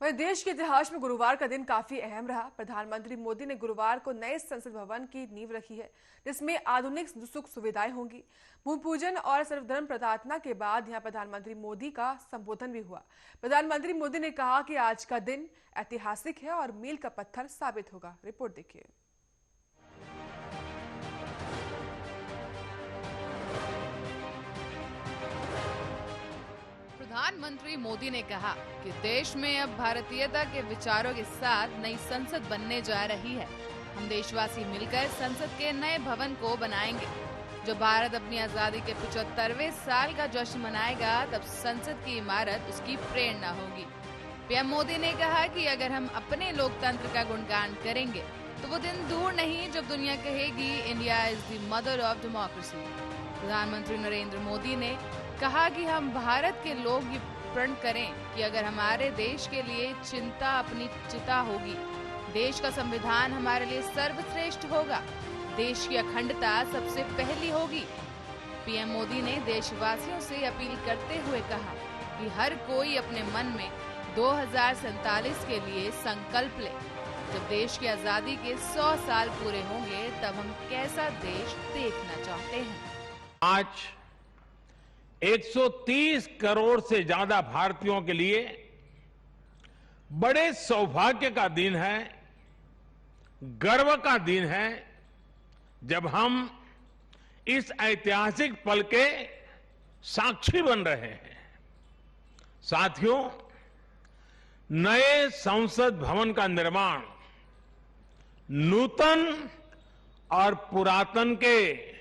वहीं देश के इतिहास में गुरुवार का दिन काफी अहम रहा। प्रधानमंत्री मोदी ने गुरुवार को नए संसद भवन की नींव रखी है, जिसमें आधुनिक सुख सुविधाएं होंगी। भूमि पूजन और सर्वधर्म प्रार्थना के बाद यहां प्रधानमंत्री मोदी का संबोधन भी हुआ। प्रधानमंत्री मोदी ने कहा कि आज का दिन ऐतिहासिक है और मील का पत्थर साबित होगा। रिपोर्ट देखिए। प्रधानमंत्री मोदी ने कहा कि देश में अब भारतीयता के विचारों के साथ नई संसद बनने जा रही है। हम देशवासी मिलकर संसद के नए भवन को बनाएंगे। जब भारत अपनी आजादी के 75वें साल का जश्न मनाएगा, तब संसद की इमारत उसकी प्रेरणा होगी। पीएम मोदी ने कहा कि अगर हम अपने लोकतंत्र का गुणगान करेंगे, तो वो दिन दूर नहीं जब दुनिया कहेगी India is the mother of democracy. प्रधानमंत्री नरेंद्र मोदी ने कहा कि हम भारत के लोग ये प्रण करें कि अगर हमारे देश के लिए चिंता अपनी चिता होगी, देश का संविधान हमारे लिए सर्वश्रेष्ठ होगा, देश की अखंडता सबसे पहली होगी। पीएम मोदी ने देशवासियों से अपील करते हुए कहा कि हर कोई अपने मन में 2047 के लिए संकल्प ले। जब देश की आजादी के 100 साल पूरे होंगे, तब हम कैसा देश देखना चाहते हैं। आज 130 करोड़ से ज्यादा भारतीयों के लिए बड़े सौभाग्य का दिन है, गर्व का दिन है, जब हम इस ऐतिहासिक पल के साक्षी बन रहे हैं। साथियों, नए संसद भवन का निर्माण नूतन और पुरातन के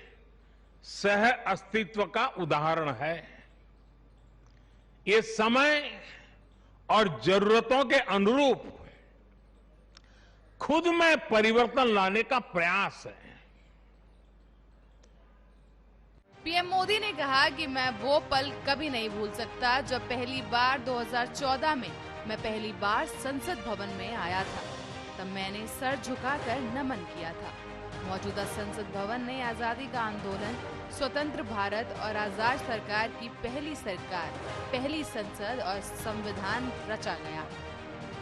सह अस्तित्व का उदाहरण है। ये समय और जरूरतों के अनुरूप खुद में परिवर्तन लाने का प्रयास है। पीएम मोदी ने कहा कि मैं वो पल कभी नहीं भूल सकता जब पहली बार 2014 में मैं पहली बार संसद भवन में आया था। तब मैंने सर झुकाकर नमन किया था। मौजूदा संसद भवन ने आजादी का आंदोलन, स्वतंत्र भारत और आजाद सरकार की पहली सरकार, पहली संसद और संविधान रचा गया।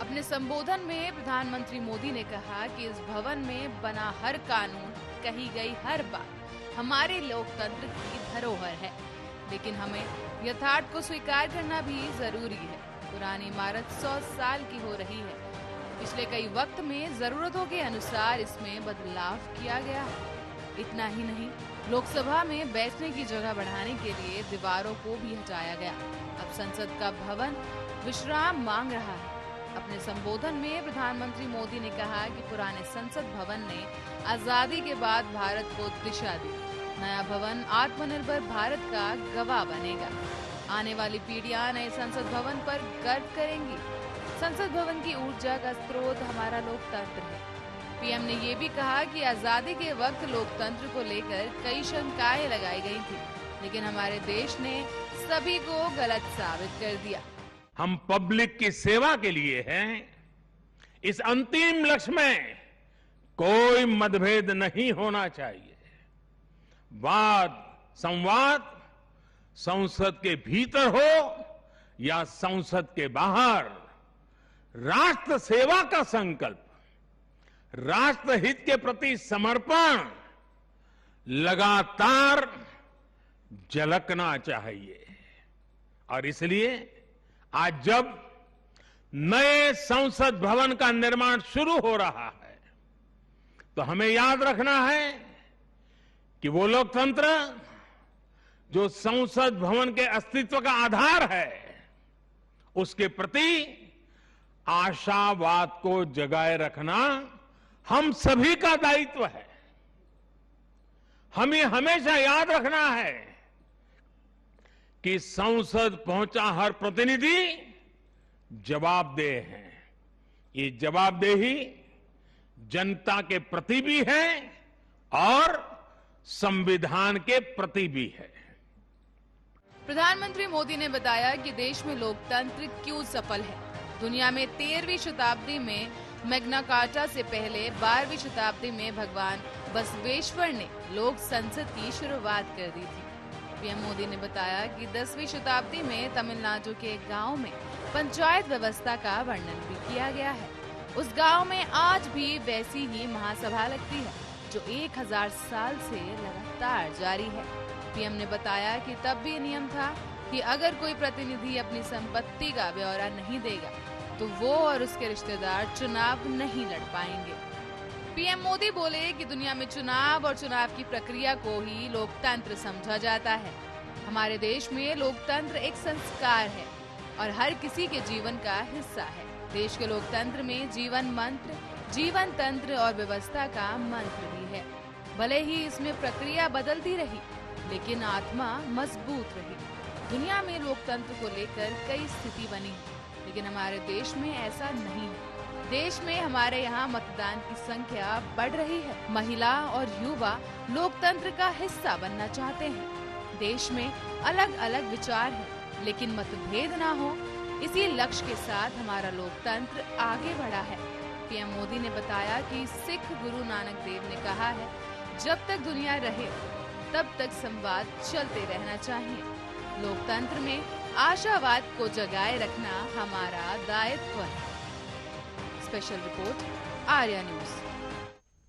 अपने संबोधन में प्रधानमंत्री मोदी ने कहा कि इस भवन में बना हर कानून, कही गई हर बात हमारे लोकतंत्र की धरोहर है, लेकिन हमें यथार्थ को स्वीकार करना भी जरूरी है। पुरानी इमारत 100 साल की हो रही है। पिछले कई वक्त में जरूरतों के अनुसार इसमें बदलाव किया गया है। इतना ही नहीं, लोकसभा में बैठने की जगह बढ़ाने के लिए दीवारों को भी हटाया गया। अब संसद का भवन विश्राम मांग रहा है। अपने संबोधन में प्रधानमंत्री मोदी ने कहा कि पुराने संसद भवन ने आजादी के बाद भारत को दिशा दी। नया भवन आत्मनिर्भर भारत का गवाह बनेगा। आने वाली पीढ़ियां नए संसद भवन पर गर्व करेंगी। संसद भवन की ऊर्जा का स्रोत हमारा लोकतंत्र है। पीएम ने ये भी कहा कि आजादी के वक्त लोकतंत्र को लेकर कई शंकाएं लगाई गई थी, लेकिन हमारे देश ने सभी को गलत साबित कर दिया। हम पब्लिक की सेवा के लिए हैं। इस अंतिम लक्ष्य में कोई मतभेद नहीं होना चाहिए। वाद संवाद संसद के भीतर हो या संसद के बाहर, राष्ट्र सेवा का संकल्प, राष्ट्रहित के प्रति समर्पण लगातार झलकना चाहिए। और इसलिए आज जब नए संसद भवन का निर्माण शुरू हो रहा है, तो हमें याद रखना है कि वो लोकतंत्र जो संसद भवन के अस्तित्व का आधार है, उसके प्रति आशावाद को जगाए रखना हम सभी का दायित्व है। हमें हमेशा याद रखना है कि संसद पहुंचा हर प्रतिनिधि जवाबदेह है। ये जवाबदेही जनता के प्रति भी है और संविधान के प्रति भी है। प्रधानमंत्री मोदी ने बताया कि देश में लोकतंत्र क्यों सफल है। दुनिया में 13वीं शताब्दी में मैग्ना कार्टा से पहले 12वीं शताब्दी में भगवान बसवेश्वर ने लोक संसद की शुरुआत कर दी थी। पीएम मोदी ने बताया कि 10वीं शताब्दी में तमिलनाडु के एक गांव में पंचायत व्यवस्था का वर्णन भी किया गया है। उस गांव में आज भी वैसी ही महासभा लगती है जो 1000 साल से लगातार जारी है। पीएम ने बताया कि तब भी नियम था कि अगर कोई प्रतिनिधि अपनी संपत्ति का ब्यौरा नहीं देगा तो वो और उसके रिश्तेदार चुनाव नहीं लड़ पाएंगे। पीएम मोदी बोले कि दुनिया में चुनाव और चुनाव की प्रक्रिया को ही लोकतंत्र समझा जाता है। हमारे देश में लोकतंत्र एक संस्कार है और हर किसी के जीवन का हिस्सा है। देश के लोकतंत्र में जीवन मंत्र, जीवन तंत्र और व्यवस्था का मंत्र भी है। भले ही इसमें प्रक्रिया बदलती रही, लेकिन आत्मा मजबूत रही। दुनिया में लोकतंत्र को लेकर कई स्थिति बनी, लेकिन हमारे देश में ऐसा नहीं है। देश में हमारे यहाँ मतदान की संख्या बढ़ रही है। महिला और युवा लोकतंत्र का हिस्सा बनना चाहते हैं। देश में अलग अलग विचार हैं, लेकिन मतभेद ना हो, इसी लक्ष्य के साथ हमारा लोकतंत्र आगे बढ़ा है। पीएम मोदी ने बताया कि सिख गुरु नानक देव ने कहा है, जब तक दुनिया रहे तब तक संवाद चलते रहना चाहिए। लोकतंत्र में आशावाद को जगाए रखना हमारा दायित्व है। Special report, Arya news.